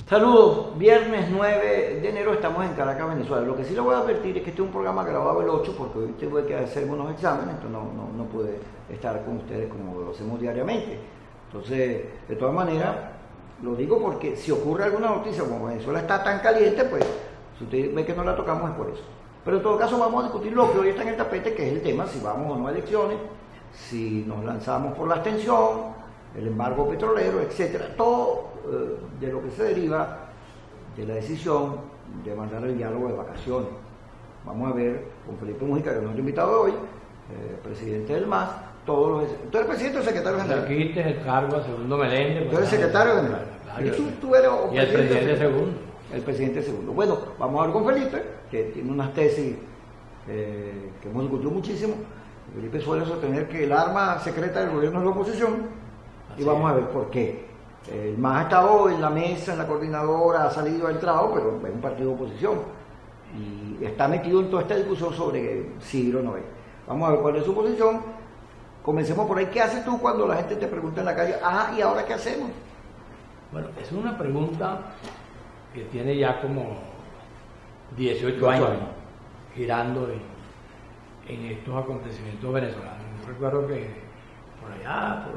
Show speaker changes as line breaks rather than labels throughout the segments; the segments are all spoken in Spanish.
Saludos, viernes 9 de enero estamos en Caracas, Venezuela. Lo que sí le voy a advertir es que este es un programa grabado el 8 porque hoy tuve que hacer unos exámenes, entonces no pude estar con ustedes como lo hacemos diariamente. Entonces, de todas maneras, lo digo porque si ocurre alguna noticia, como Venezuela está tan caliente, pues si usted ve que no la tocamos es por eso. Pero en todo caso vamos a discutir lo que hoy está en el tapete, que es el tema, si vamos o no a elecciones, si nos lanzamos por la abstención, el embargo petrolero, etcétera, todo de lo que se deriva de la decisión de mandar el diálogo de vacaciones. Vamos a ver con Felipe Mujica, que es nuestro invitado hoy, presidente del MAS, todos los... ¿Tú eres presidente o secretario general?
Aquí quites el cargo a Segundo Meléndez.
¿Tú eres secretario general?
Claro,
tú eres
y el presidente segundo.
El presidente segundo. Bueno, vamos a hablar con Felipe, que tiene unas tesis que hemos discutido muchísimo. Felipe suele sostener que el arma secreta del gobierno es la oposición. Y vamos a ver por qué. El MAS ha estado en la mesa, en la coordinadora, ha salido, ha entrado, pero es un partido de oposición. Y está metido en toda esta discusión sobre si o no es. Vamos a ver cuál es su posición. Comencemos por ahí. ¿Qué haces tú cuando la gente te pregunta en la calle, ¿y ahora qué hacemos?
Bueno, es una pregunta que tiene ya como 18 años girando en estos acontecimientos venezolanos. Yo recuerdo que por allá, por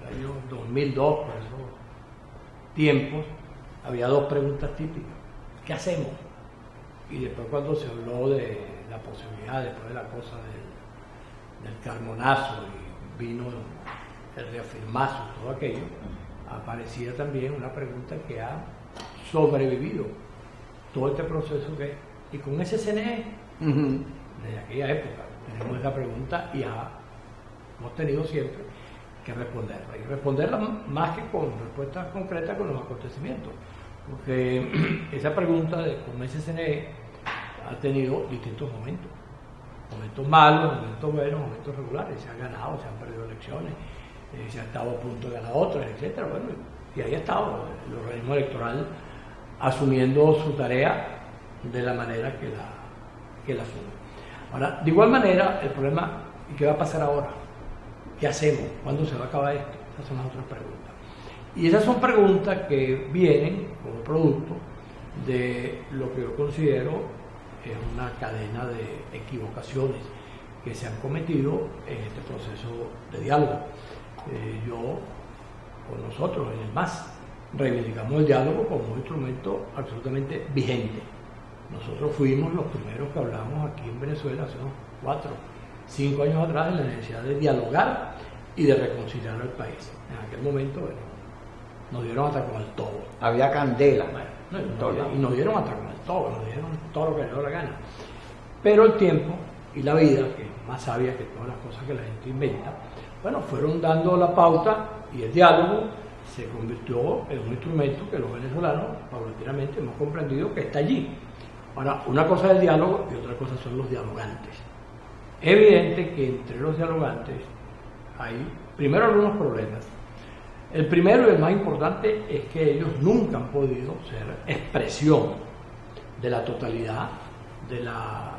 el año 2002, por esos tiempos, había dos preguntas típicas. ¿Qué hacemos? Y después cuando se habló de la posibilidad, después de la cosa del Carmonazo, y vino el reafirmazo, todo aquello, aparecía también una pregunta que ha sobrevivido todo este proceso y con ese CNE, desde aquella época, tenemos esa pregunta y hemos tenido siempre que responderla, y responderla más que con respuestas concretas con los acontecimientos, porque esa pregunta de cómo ese CNE ha tenido distintos momentos malos, momentos buenos, momentos regulares, se han ganado, se han perdido elecciones, se ha estado a punto de ganar otras, etcétera. Bueno, y ahí ha estado el organismo electoral asumiendo su tarea de la manera que la asume. Ahora, de igual manera, el problema, ¿y qué va a pasar ahora? ¿Qué hacemos? ¿Cuándo se va a acabar esto? Esas son las otras preguntas. Y esas son preguntas que vienen como producto de lo que yo considero es una cadena de equivocaciones que se han cometido en este proceso de diálogo. Nosotros en el MAS reivindicamos el diálogo como un instrumento absolutamente vigente. Nosotros fuimos los primeros que hablamos aquí en Venezuela hace unos 4 o 5 años atrás de la necesidad de dialogar y de reconciliar al país. En aquel momento, bueno, nos dieron hasta con el todo.
Había candela.
Bueno, y nos dieron hasta con el todo, nos dieron todo lo que les dio la gana. Pero el tiempo y la vida, que es más sabia que todas las cosas que la gente inventa, bueno, fueron dando la pauta y el diálogo se convirtió en un instrumento que los venezolanos paulatinamente hemos comprendido que está allí. Ahora, una cosa es el diálogo y otra cosa son los dialogantes. Es evidente que entre los dialogantes hay, primero, algunos problemas. El primero y el más importante es que ellos nunca han podido ser expresión de la totalidad de la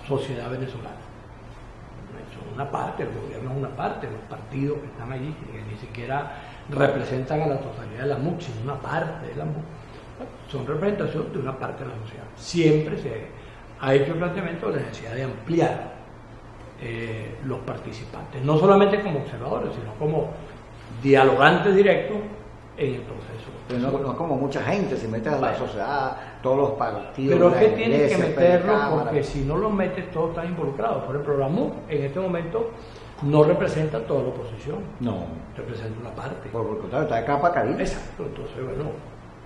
sociedad venezolana. Son una parte, el gobierno es una parte, los partidos que están allí, que ni siquiera representan a la totalidad de la MUC, sino una parte de la MUC. Son representación de una parte de la sociedad. Siempre se ha hecho el planteamiento de la necesidad de ampliar los participantes, no solamente como observadores, sino como dialogantes directos en el proceso.
Pero no como mucha gente se mete a la sociedad, todos los partidos.
Pero es que tienen que meterlo porque si no los metes todos están involucrados. Por ejemplo, la MUC en este momento no representa toda la oposición. No. Representa una parte.
Por lo contrario, está de capa caída.
Exacto. Entonces, bueno,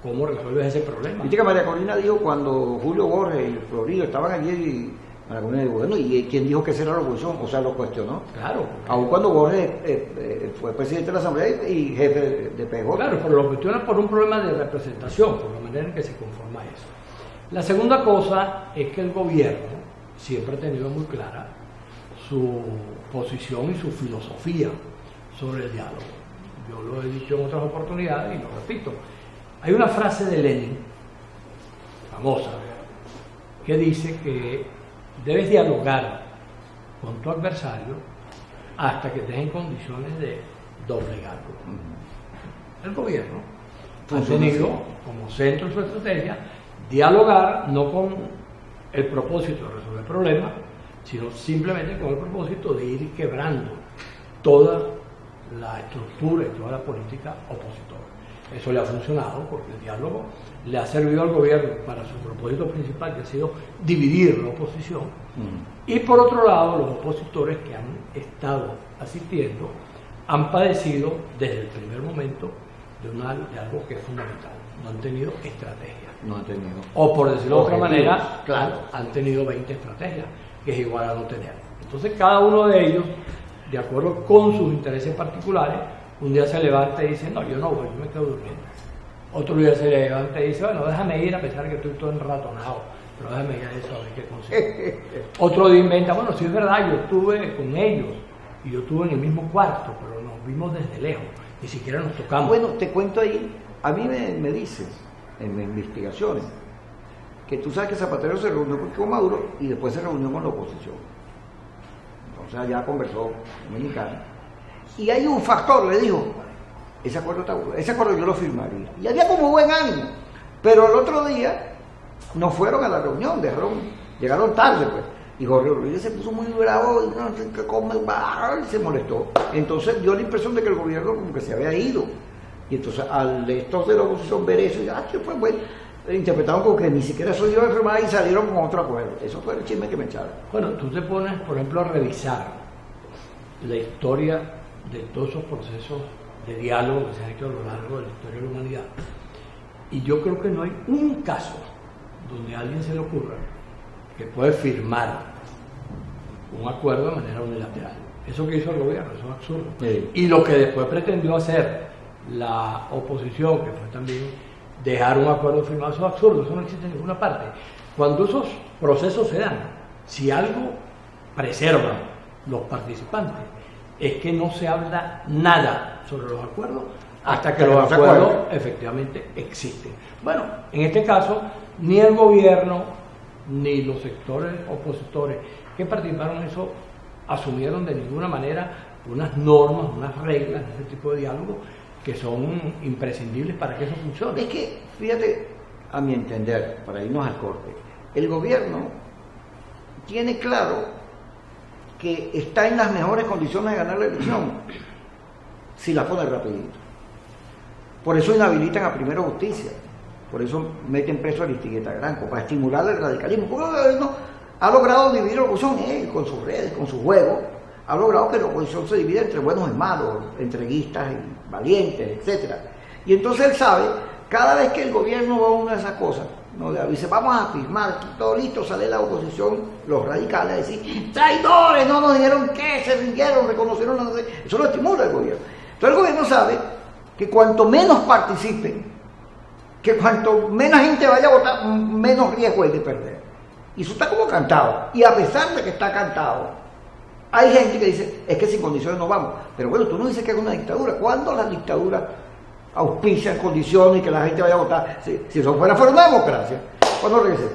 ¿cómo resuelves ese problema?
Viste que María Corina dijo cuando Julio Borges y Florido estaban allí y María Corina dijo, bueno, ¿y quién dijo que esa era la oposición? O sea, lo cuestionó.
Claro.
Aun cuando Borges fue presidente de la Asamblea y jefe de PJ.
Claro, pero lo cuestiona por un problema de representación, por la manera en que se conforma eso. La segunda cosa es que el gobierno siempre ha tenido muy clara su posición y su filosofía sobre el diálogo. Yo lo he dicho en otras oportunidades y lo repito. Hay una frase de Lenin, famosa, que dice que debes dialogar con tu adversario hasta que estés en condiciones de doblegarlo. El gobierno han tenido como centro de su estrategia dialogar no con el propósito de resolver problemas, sino simplemente con el propósito de ir quebrando toda la estructura y toda la política opositora. Eso le ha funcionado porque el diálogo le ha servido al gobierno para su propósito principal, que ha sido dividir la oposición. Y por otro lado, los opositores que han estado asistiendo han padecido desde el primer momento de algo que es fundamental. No han tenido estrategia.
No han tenido.
O por decirlo de otra manera,
claro,
han tenido 20 estrategias, que es igual a no tener. Entonces cada uno de ellos, de acuerdo con sus intereses particulares, un día se levanta y dice, no, yo no voy, yo me quedo durmiendo. Otro día se levanta y dice, bueno, déjame ir a pesar que estoy todo enratonado, pero déjame ir a eso a ver qué consigo. Otro día inventa, bueno, sí es verdad, yo estuve con ellos y yo estuve en el mismo cuarto, pero nos vimos desde lejos, ni siquiera nos tocamos.
Bueno, te cuento ahí, a mí me dices en mis investigaciones que tú sabes que Zapatero se reunió con Maduro y después se reunió con la oposición. Entonces allá conversó Dominicana. Y hay un factor, le dijo, ese acuerdo yo lo firmaría. Y había como buen ánimo. Pero el otro día no fueron a la reunión, llegaron tarde, pues. Y Jorge Rodríguez se puso muy bravo y se molestó. Entonces dio la impresión de que el gobierno como que se había ido. Y entonces al estos de la oposición ver eso, y pues bueno, interpretaron como que ni siquiera eso iba a firmar y salieron con otro acuerdo. Eso fue el chisme que me echaron.
Bueno, tú te pones, por ejemplo, a revisar la historia de todos esos procesos de diálogo que se han hecho a lo largo de la historia de la humanidad. Y yo creo que no hay un caso donde a alguien se le ocurra que puede firmar un acuerdo de manera unilateral. Eso que hizo el gobierno, eso es absurdo.
Sí.
Y lo que después pretendió hacer la oposición, que fue también dejar un acuerdo firmado, eso es absurdo, eso no existe en ninguna parte. Cuando esos procesos se dan, si algo preservan los participantes, es que no se habla nada sobre los acuerdos hasta que los acuerdos efectivamente existen. Bueno, en este caso, ni el gobierno ni los sectores opositores que participaron en eso asumieron de ninguna manera unas normas, unas reglas de ese tipo de diálogo que son imprescindibles para que eso funcione.
Es que, fíjate, a mi entender, para irnos al corte, el gobierno tiene claro que está en las mejores condiciones de ganar la elección si la pone rapidito. Por eso inhabilitan a Primero Justicia, por eso meten preso a Aristigueta Granco, para estimular el radicalismo. Porque el gobierno ha logrado dividir la oposición con sus redes, con sus juegos, ha logrado que la oposición se divida entre buenos y malos, entreguistas y valientes, etc. Y entonces él sabe, cada vez que el gobierno va a una de esas cosas, no le dice, vamos a firmar, todo listo, sale la oposición, los radicales, a decir, traidores, no nos dijeron qué, se rindieron, reconocieron, no sé. Eso lo estimula el gobierno. Entonces el gobierno sabe que cuanto menos participen, que cuanto menos gente vaya a votar, menos riesgo hay de perder. Y eso está como cantado. Y a pesar de que está cantado, hay gente que dice, es que sin condiciones no vamos. Pero bueno, tú no dices que es una dictadura. ¿Cuándo las dictaduras auspician condiciones y que la gente vaya a votar? Si eso fuera una democracia. ¿Cuándo regresemos?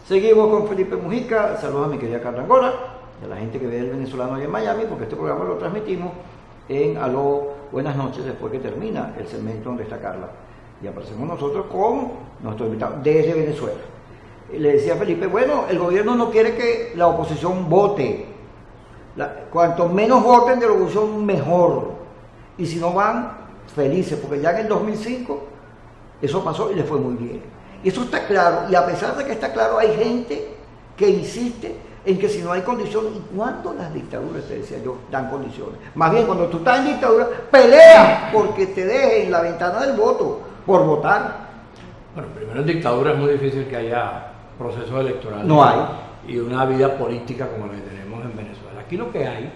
Seguimos con Felipe Mujica. Saludos a mi querida Carla Angola y a la gente que ve el venezolano allá en Miami, porque este programa lo transmitimos en Aló, buenas noches, después que termina el segmento donde está Carla. Y aparecemos nosotros con nuestro invitado desde Venezuela. Le decía a Felipe, bueno, el gobierno no quiere que la oposición vote. Cuanto menos voten de la oposición, mejor. Y si no van, felices, porque ya en el 2005 eso pasó y le fue muy bien. Y eso está claro, y a pesar de que está claro, hay gente que insiste en que si no hay condiciones, ¿y cuándo las dictaduras, te decía yo, dan condiciones? Más bien, cuando tú estás en dictadura, peleas porque te dejen la ventana del voto por votar.
Bueno, primero en dictadura es muy difícil que haya procesos electorales.
No hay.
Y una vida política como la que tenemos en Venezuela. Aquí lo que hay,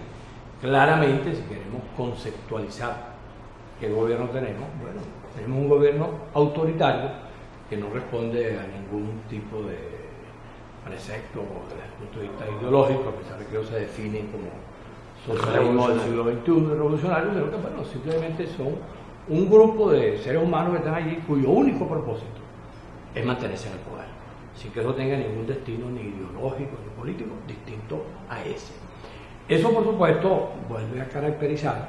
claramente, si queremos conceptualizar qué gobierno tenemos, bueno, tenemos un gobierno autoritario que no responde a ningún tipo de precepto desde el punto de vista ideológico, a pesar de que ellos se definen como socialismo del siglo XXI, revolucionarios, sino que bueno, simplemente son un grupo de seres humanos que están allí cuyo único propósito es mantenerse en el poder. sin que eso tenga ningún destino ni ideológico ni político distinto a ese. Eso, por supuesto, vuelve a caracterizar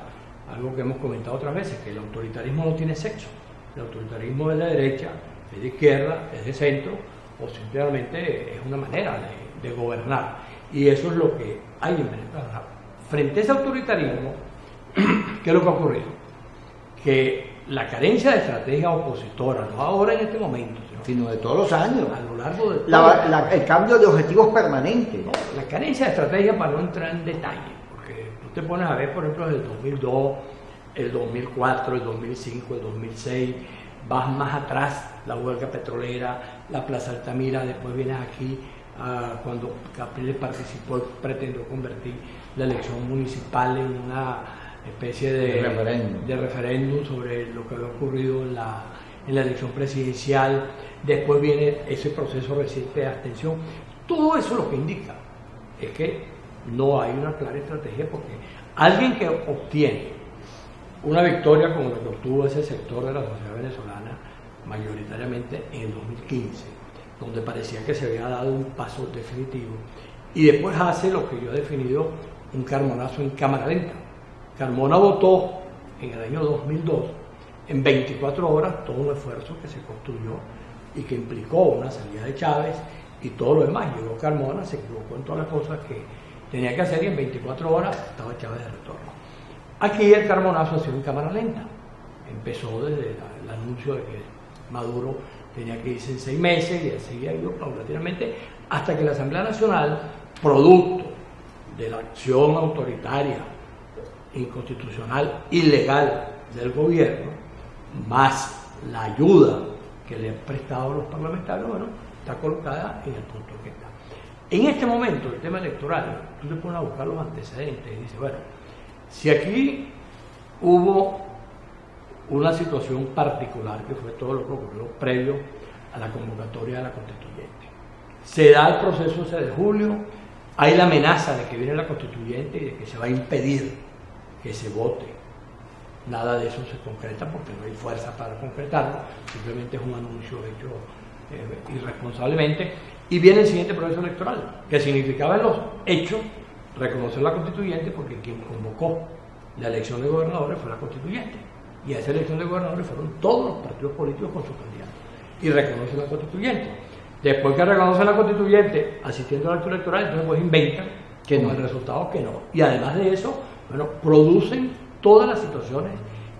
algo que hemos comentado otras veces, que el autoritarismo no tiene sexo. El autoritarismo es de derecha, es de izquierda, es de centro, o simplemente es una manera de gobernar. Y eso es lo que hay en Venezuela. Frente a ese autoritarismo, ¿qué es lo que ha ocurrido? Que la carencia de estrategia opositora, no ahora en este momento,
sino de todos los años,
a lo largo de
el cambio de objetivos permanentes.
No, la carencia de estrategia, para no entrar en detalle, porque tú te pones a ver, por ejemplo, desde el 2002, el 2004, el 2005, el 2006, vas más atrás, la huelga petrolera, la Plaza Altamira, después vienes aquí cuando Capriles participó y pretendió convertir la elección municipal en una especie de referéndum sobre lo que había ocurrido en la elección presidencial. Después viene ese proceso reciente de abstención. Todo eso lo que indica es que no hay una clara estrategia, porque alguien que obtiene una victoria como la que obtuvo ese sector de la sociedad venezolana, mayoritariamente en el 2015, donde parecía que se había dado un paso definitivo, y después hace lo que yo he definido un carmonazo en cámara lenta. Carmona votó en el año 2002, en 24 horas, todo un esfuerzo que se construyó y que implicó una salida de Chávez y todo lo demás. Llegó Carmona, se equivocó en todas las cosas que tenía que hacer, y en 24 horas estaba Chávez de retorno. Aquí el carmonazo ha sido en cámara lenta. Empezó desde el anuncio de que Maduro tenía que irse en 6 meses, y así ha ido paulatinamente hasta que la Asamblea Nacional, producto de la acción autoritaria, inconstitucional, ilegal del gobierno, más la ayuda que le han prestado los parlamentarios, bueno, está colocada en el punto que está. En este momento, el tema electoral, tú te pones a buscar los antecedentes y dices, bueno, si aquí hubo una situación particular, que fue todo lo que ocurrió previo a la convocatoria de la constituyente, se da el proceso ese de julio, hay la amenaza de que viene la constituyente y de que se va a impedir que se vote. Nada de eso se concreta porque no hay fuerza para concretarlo, simplemente es un anuncio hecho irresponsablemente. Y viene el siguiente proceso electoral, que significaba en los hechos reconocer la constituyente, porque quien convocó la elección de gobernadores fue la constituyente, y a esa elección de gobernadores fueron todos los partidos políticos con sus candidatos, y reconocen la constituyente. Después que reconocen la constituyente asistiendo al acto electoral, entonces pues inventan que no, el resultado que no, y además de eso, bueno, producen todas las situaciones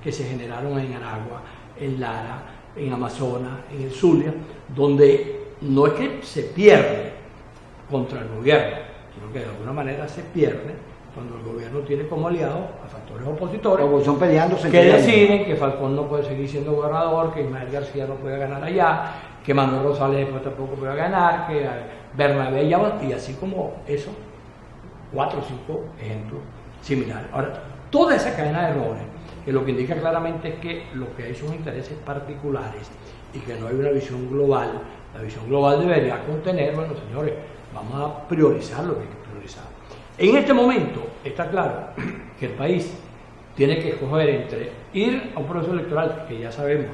que se generaron en Aragua, en Lara, en Amazonas, en el Zulia, donde no es que se pierde contra el gobierno, sino que de alguna manera se pierde cuando el gobierno tiene como aliados a factores opositores que deciden que Falcón no puede seguir siendo gobernador, que Ismael García no puede ganar allá, que Manuel Rosales después tampoco puede ganar, que Bernabé ya, y así como eso, 4 o 5 ejemplos similares. Ahora, toda esa cadena de errores, que lo que indica claramente es que lo que hay son intereses particulares y que no hay una visión global. La visión global debería contener, bueno, señores, vamos a priorizar lo que hay que priorizar. En este momento está claro que el país tiene que escoger entre ir a un proceso electoral que ya sabemos,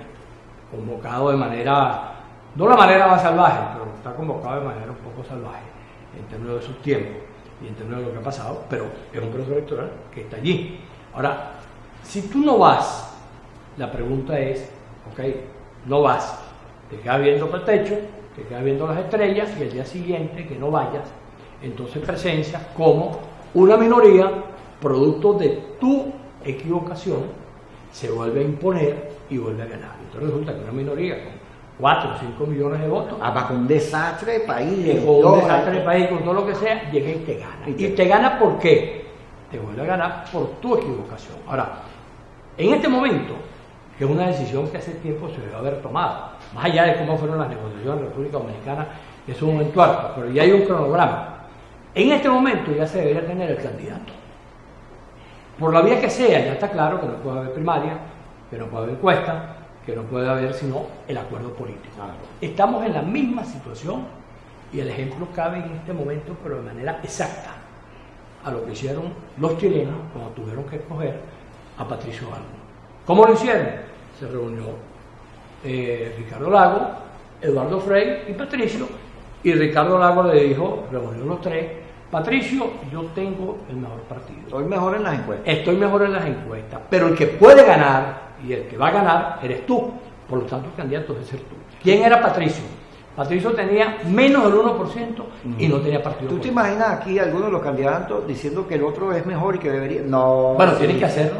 convocado de manera, no la manera más salvaje, pero está convocado de manera un poco salvaje en términos de sus tiempos y en términos de lo que ha pasado, pero es un proceso electoral que está allí. Ahora, si tú no vas, la pregunta es, ok, no vas, te quedas viendo para el techo, te quedas viendo las estrellas, y el día siguiente que no vayas, entonces presencias como una minoría, producto de tu equivocación, se vuelve a imponer y vuelve a ganar. Entonces resulta que una minoría con 4 o 5 millones de votos,
con un desastre de país,
con un desastre de país, con todo lo que sea, llega y te gana. ¿Y te gana por qué? Te vuelve a ganar por tu equivocación. Ahora, en este momento, que es una decisión que hace tiempo se debe haber tomado, más allá de cómo fueron las negociaciones en la República Dominicana, que es un momento alto, pero ya hay un cronograma. En este momento ya se debería tener el candidato. Por la vía que sea, ya está claro que no puede haber primaria, que no puede haber encuesta, que no puede haber sino el acuerdo político. Estamos en la misma situación y el ejemplo cabe en este momento, pero de manera exacta, a lo que hicieron los chilenos cuando tuvieron que escoger a Patricio Álvarez. ¿Cómo lo hicieron? Se reunió Ricardo Lago, Eduardo Frei y Patricio, Y Ricardo Lagos le dijo, reunió los tres: Patricio, yo tengo el mejor partido.
Estoy mejor en las encuestas.
Estoy mejor en las encuestas, pero el que puede ganar y el que va a ganar eres tú. Por lo tanto, el candidato debe ser tú. ¿Quién era Patricio? Patricio tenía menos del 1% y no tenía partido.
¿Tú te imaginas aquí algunos de los candidatos diciendo que el otro es mejor y que debería? No.
Bueno, tienen que hacerlo.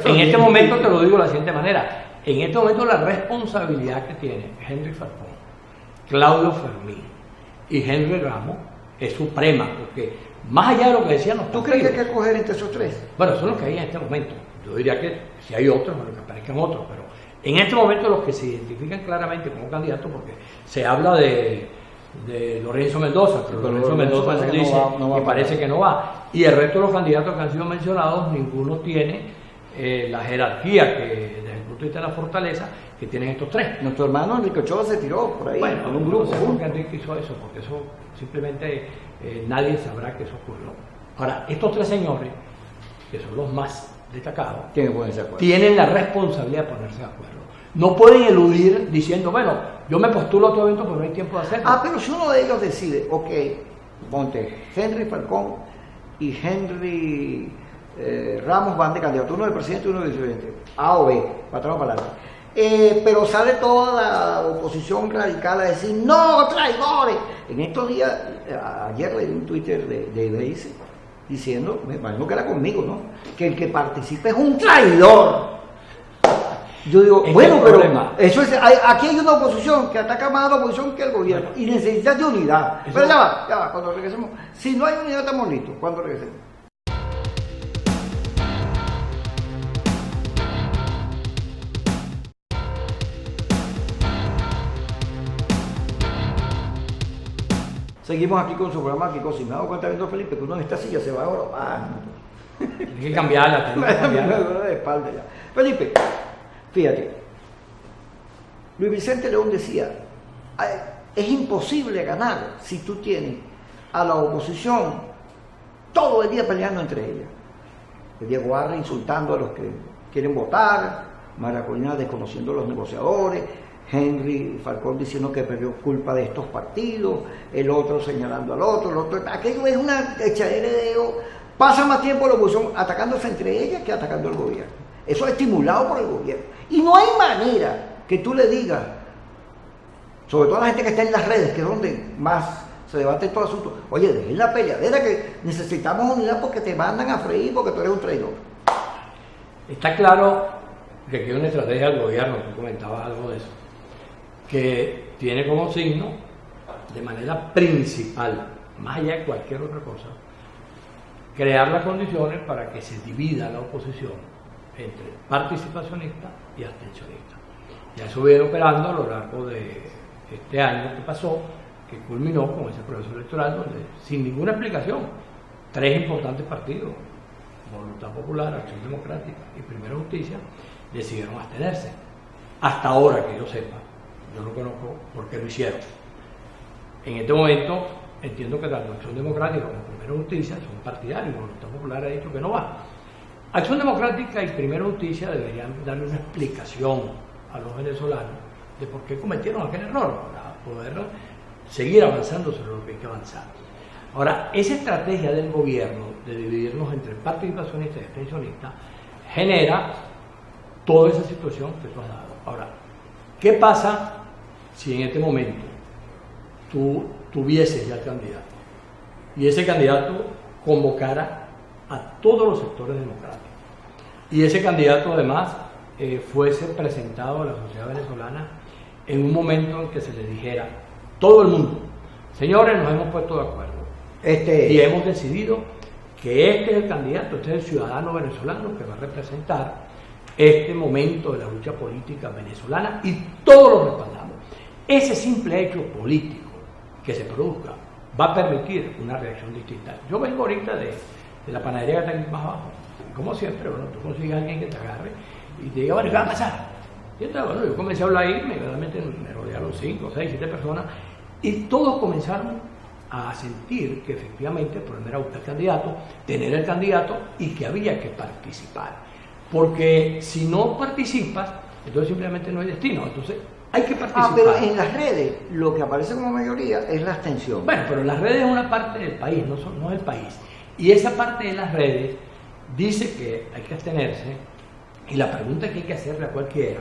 En este momento te lo digo de la siguiente manera. En este momento la responsabilidad que tiene Henry Falcón, Claudio Fermín y Henry Ramos es suprema, porque más allá de lo que decían los
partidos. ¿Tú crees que hay que escoger entre esos tres?
Bueno, eso es lo que hay en este momento. Yo diría que si hay otros, bueno, que aparezcan otros, pero en este momento los que se identifican claramente como candidatos, porque se habla de Lorenzo Mendoza, pero Lorenzo Mendoza nos dice que parece que no va. Y el resto de los candidatos que han sido mencionados, ninguno tiene la jerarquía que desde el punto de vista de la fortaleza que tienen estos tres.
Nuestro hermano Enrique Ochoa se tiró por ahí,
bueno,
con un grupo.
No sé por qué Enrique hizo eso, porque eso simplemente nadie sabrá que eso ocurrió. Ahora, estos tres señores, que son los más destacados, tienen la responsabilidad de ponerse de acuerdo. No pueden eludir diciendo, bueno, yo me postulo a otro evento, pero no hay tiempo de hacerlo.
Pero si uno de ellos decide, ok, ponte, Henry Falcón y Henry Ramos van de candidato, uno de presidente y uno de vicepresidente, A o B, patrón para adelante. Pero sale toda la oposición radical a decir, no, traidores. En estos días, ayer leí un Twitter de Iberice diciendo, me imagino que era conmigo, ¿no?, que el que participe es un traidor. Yo digo, bueno, pero eso es, aquí hay una oposición que ataca más a la oposición que al gobierno y necesita de unidad. Pero ya va, cuando regresemos, si no hay unidad estamos listos, cuando regresemos. Seguimos aquí con su programa, Kiko. Si me he dado cuenta viendo Felipe que uno en esta silla se va ahora.
Tienes que cambiarla,
Me duele de espalda ya. Felipe, fíjate, Luis Vicente León decía, es imposible ganar si tú tienes a la oposición todo el día peleando entre ellas. Diego Arre insultando a los que quieren votar, María Corina desconociendo a los negociadores, Henry Falcón diciendo que perdió culpa de estos partidos, el otro señalando al otro, el otro. Aquello es una echadera de dedo. Pasa más tiempo la oposición atacándose entre ellas que atacando al gobierno. Eso es estimulado por el gobierno. Y no hay manera que tú le digas, sobre todo a la gente que está en las redes, que es donde más se debate todo el asunto, oye, dejen la peleadera, que necesitamos unidad porque te mandan a freír porque tú eres un traidor.
Está claro que aquí hay una estrategia del gobierno, tú comentabas algo de eso, que tiene como signo, de manera principal, más allá de cualquier otra cosa, crear las condiciones para que se divida la oposición entre participacionista y abstencionista. Ya eso viene operando a lo largo de este año que pasó, que culminó con ese proceso electoral donde, sin ninguna explicación, tres importantes partidos, Voluntad Popular, Acción Democrática y Primera Justicia, decidieron abstenerse. Hasta ahora que yo sepa, yo no conozco por qué lo hicieron. En este momento entiendo que tanto Acción Democrática como Primera Justicia son partidarios, Voluntad Popular ha dicho que no va. Acción Democrática y Primera Justicia deberían darle una explicación a los venezolanos de por qué cometieron aquel error, para poder seguir avanzando sobre lo que hay que avanzar. Ahora, esa estrategia del gobierno de dividirnos entre participacionistas y abstencionistas genera toda esa situación que tú has dado. Ahora, ¿qué pasa si en este momento tú tuvieses ya el candidato y ese candidato convocara a todos los sectores democráticos y ese candidato además fuese presentado a la sociedad venezolana en un momento en que se le dijera todo el mundo, señores, nos hemos puesto de acuerdo y hemos decidido que este es el candidato, este es el ciudadano venezolano que va a representar este momento de la lucha política venezolana y todos lo respaldamos? Ese simple hecho político que se produzca va a permitir una reacción distinta. Yo vengo ahorita de la panadería que está aquí más abajo, como siempre, bueno, tú consigues a alguien que te agarre y te diga, bueno, ¿qué va a pasar? Y entonces, bueno, yo comencé a hablar ahí, inmediatamente me rodearon 5, 6, 7 personas y todos comenzaron a sentir que efectivamente el problema era buscar el candidato, tener el candidato y que había que participar. Porque si no participas, entonces simplemente no hay destino. Entonces hay que participar.
Pero en las redes lo que aparece como mayoría es la abstención.
Bueno, pero las redes es una parte del país, no es el país. Y esa parte de las redes dice que hay que abstenerse, y la pregunta que hay que hacerle a cualquiera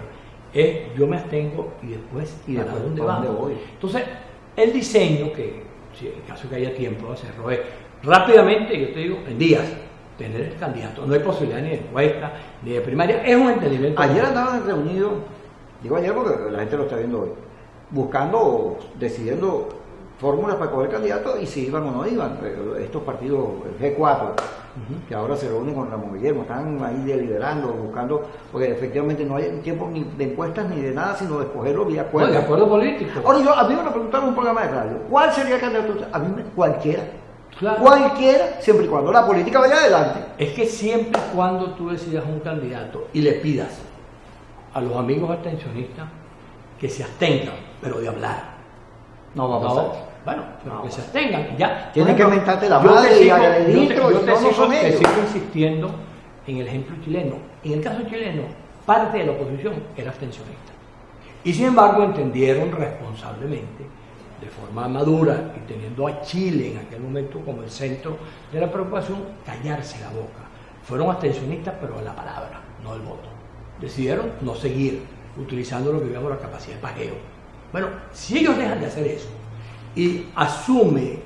es: yo me abstengo y después ¿para dónde vamos? Entonces, el diseño, que si en caso que haya tiempo de hacerlo, es rápidamente, yo te digo, en días, tener el candidato. No hay posibilidad ni de encuesta, ni de primaria, es un entendimiento.
Ayer andaban reunidos, digo ayer porque la gente lo está viendo hoy, buscando, decidiendo fórmulas para coger candidatos y si iban o no iban. Estos partidos, el G4, que ahora se reúnen con Ramón Guillermo, están ahí deliberando, buscando, porque efectivamente no hay tiempo ni de encuestas ni de nada, sino de escogerlo vía acuerdo.
No, de acuerdo político.
Ahora, a mí me preguntaron en un programa de radio, ¿cuál sería el candidato? A mí, cualquiera.
Claro.
Cualquiera, siempre y cuando la política vaya adelante.
Es que siempre y cuando tú decidas un candidato y le pidas a los amigos abstencionistas que se abstengan, pero de hablar.
No va a pasar.
Bueno, pero que se abstengan. Ya,
tienen que inventarte la madre y agredirlo,
yo te sigo insistiendo en el ejemplo chileno. En el caso chileno, parte de la oposición era abstencionista. Y sin embargo entendieron responsablemente, de forma madura y teniendo a Chile en aquel momento como el centro de la preocupación, callarse la boca. Fueron abstencionistas, pero de la palabra, no del voto. Decidieron no seguir utilizando lo que llamamos la capacidad de pagueo. Bueno, si ellos dejan de hacer eso y asume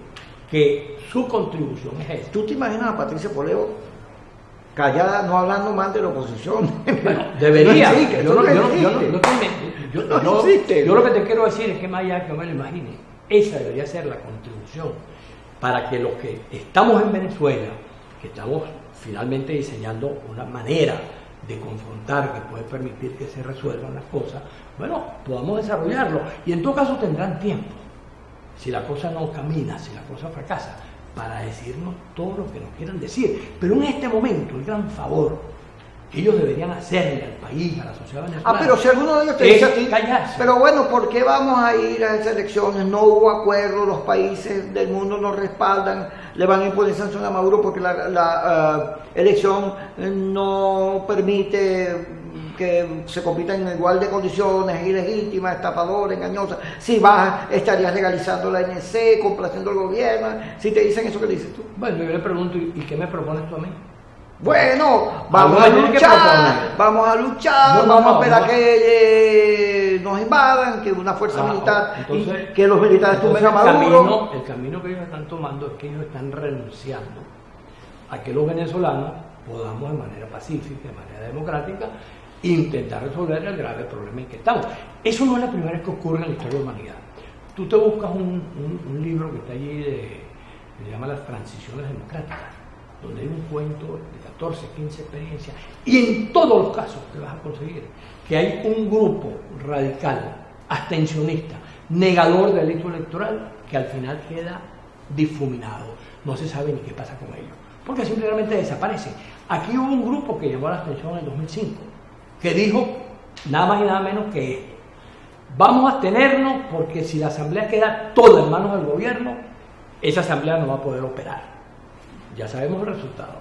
que su contribución es esa.
¿Tú te imaginas a Patricia Poleo callada, no hablando mal de la oposición?
Bueno, debería.
Yo
lo que te quiero decir es que más allá que me lo imagine, esa debería ser la contribución para que los que estamos en Venezuela, que estamos finalmente diseñando una manera de confrontar que puede permitir que se resuelvan las cosas, bueno, podamos desarrollarlo. Y en todo caso tendrán tiempo, si la cosa no camina, si la cosa fracasa, para decirnos todo lo que nos quieran decir. Pero en este momento, el gran favor que ellos deberían hacerle al país, a la sociedad venezolana,
pero si alguno de ellos te dice a ti,
callarse.
Pero bueno, ¿por qué vamos a ir a esas elecciones? No hubo acuerdo, los países del mundo nos respaldan, le van a imponer sanción a Maduro porque la elección no permite que se compita en igual de condiciones, ilegítima, estafadora, engañosa. Si vas, estarías legalizando la ANC, complaciendo al gobierno. Si te dicen eso, ¿qué dices tú?
Bueno, yo le pregunto, ¿y qué me propones tú a mí?
Bueno, vamos a luchar, vamos a esperar que nos invadan, que una fuerza militar, entonces, que los militares tumben a Maduro.
El camino que ellos están tomando es que ellos están renunciando a que los venezolanos podamos de manera pacífica, de manera democrática, intentar resolver el grave problema en que estamos. Eso no es la primera vez que ocurre en la historia de la humanidad. Tú te buscas un libro que está allí, que se llama Las Transiciones Democráticas, donde hay un cuento de 14, 15 experiencias, y en todos los casos te vas a conseguir que hay un grupo radical, abstencionista, negador del delito electoral, que al final queda difuminado. No se sabe ni qué pasa con ellos, porque simplemente desaparece. Aquí hubo un grupo que llamó a la abstención en el 2005, que dijo nada más y nada menos que esto: vamos a abstenernos porque si la asamblea queda toda en manos del gobierno, esa asamblea no va a poder operar. Ya sabemos el resultado.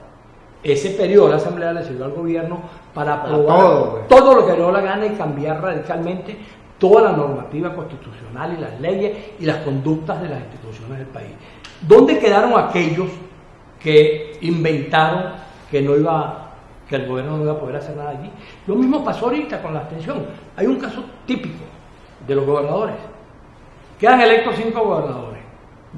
Ese periodo de la asamblea le sirvió al gobierno para aprobar todo lo que dio la gana y cambiar radicalmente toda la normativa constitucional y las leyes y las conductas de las instituciones del país. ¿Dónde quedaron aquellos que inventaron que el gobierno no iba a poder hacer nada allí? Lo mismo pasó ahorita con la abstención. Hay un caso típico de los gobernadores. Quedan electos 5 gobernadores.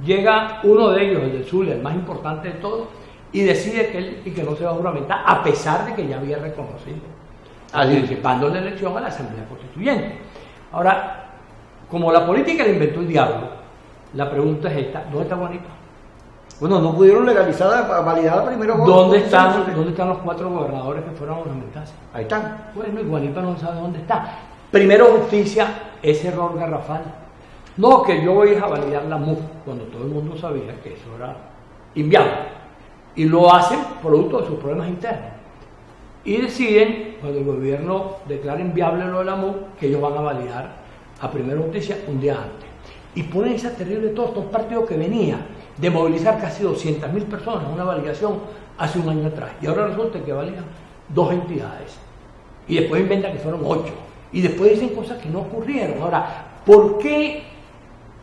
Llega uno de ellos, el del Zulia, el más importante de todos, y decide que no se va a juramentar, a pesar de que ya había reconocido, participando en la elección a la Asamblea Constituyente. Ahora, como la política la inventó el diablo, la pregunta es esta: ¿dónde está Guanipa?
Bueno, no pudieron legalizar, validar la primera voz.
¿Dónde están los 4 gobernadores que fueron a juramentarse?
Ahí están.
Bueno, y Guanipa no sabe dónde está. Primero justicia, ese error garrafal. No, que yo voy a validar la MUF, cuando todo el mundo sabía que eso era inviable. Y lo hacen producto de sus problemas internos. Y deciden, cuando el gobierno declara inviable lo de la MUF, que ellos van a validar a primera justicia un día antes. Y ponen esa terrible torta, un partido que venía de movilizar casi 200.000 personas en una validación hace un año atrás. Y ahora resulta que validan 2 entidades. Y después inventan que fueron 8. y después dicen cosas que no ocurrieron. Ahora, ¿por qué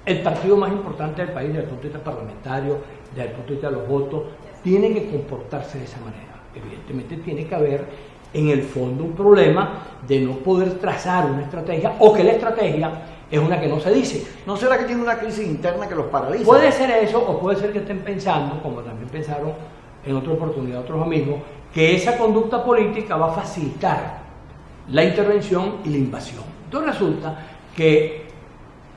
el partido más importante del país, desde el punto de vista parlamentario, desde el punto de vista de los votos, tiene que comportarse de esa manera? Evidentemente tiene que haber en el fondo un problema de no poder trazar una estrategia, o que la estrategia es una que no se dice.
¿No será que tiene una crisis interna que los paraliza?
Puede ser eso, o puede ser que estén pensando, como también pensaron en otra oportunidad otros amigos, que esa conducta política va a facilitar la intervención y la invasión. Entonces resulta que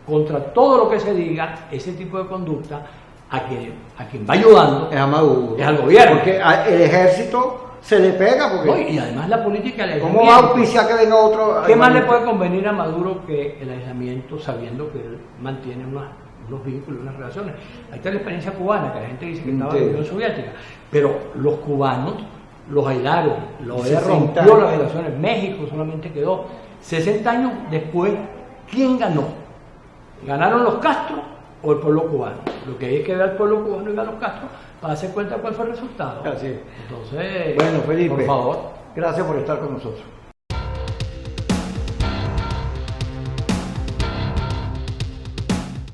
contra todo lo que se diga, ese tipo de conducta a quien va ayudando
es a Maduro,
es al gobierno.
Porque el ejército se le pega. Porque
no, y además la política del
¿cómo va a auspiciar que venga otro?
¿Qué más le puede convenir a Maduro que el aislamiento, sabiendo que él mantiene unos vínculos, unas relaciones? Ahí está la experiencia cubana, que la gente dice que estaba en la Unión Soviética, pero los cubanos los aislaron, rompió las relaciones. México solamente quedó 60 años después. ¿Quién ganó? ¿Ganaron los Castro o el pueblo cubano? Lo que hay es que ver al pueblo cubano y ver a los Castro para darse cuenta cuál fue el resultado.
Así es.
Entonces,
bueno, Felipe,
por favor,
gracias por estar con nosotros.